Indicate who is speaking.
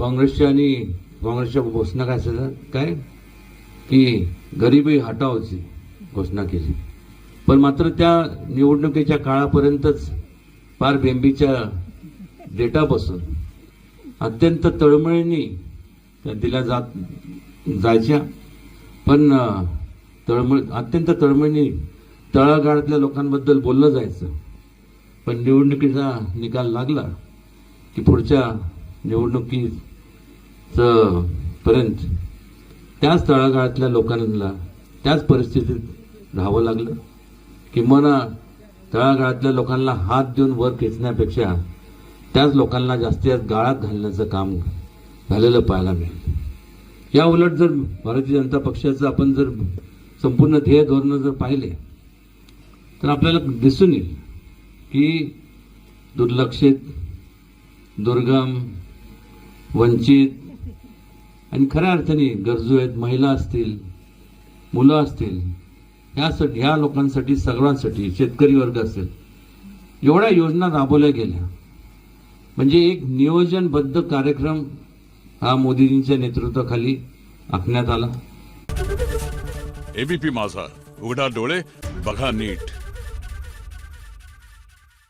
Speaker 1: काँग्रेसच्या घोषणा काय असेल काय की गरिबी हटावची घोषणा केली, पण मात्र त्या निवडणुकीच्या काळापर्यंतच फार बेंबीच्या डेटापासून अत्यंत तळमळीने त्या दिल्या जायच्या, पण अत्यंत तळमळीने तळागाळातल्या लोकांबद्दल बोललं जायचं. पण निवडणुकीचा निकाल लागला की पुढच्या पर्यंत त्याच तळागाळातल्या लोकांना त्याच परिस्थितीत राहावं लागलं. किंबहुना तळागाळातल्या लोकांना हात देऊन वर खेचण्यापेक्षा त्याच लोकांना जास्तीत गाळात घालण्याचं काम झालेलं पाहायला मिळेल. या उलट जर भारतीय जनता पक्षाचं आपण जर संपूर्ण ध्येय धोरण जर पाहिले तर आपल्याला दिसून येईल की दुर्लक्षित, दुर्गम, वंचित आणि खऱ्या अर्थाने गरजू आहेत, महिला असतील, मुलं असतील, ह्या लोकांसाठी, सर्वांसाठी, शेतकरी वर्ग असेल, एवढ्या योजना राबवल्या गेल्या. म्हणजे एक नियोजनबद्ध कार्यक्रम हा मोदीजींच्या नेतृत्वाखाली आखण्यात आला.
Speaker 2: एबीपी माझा, उघडा डोळे बघा नीट.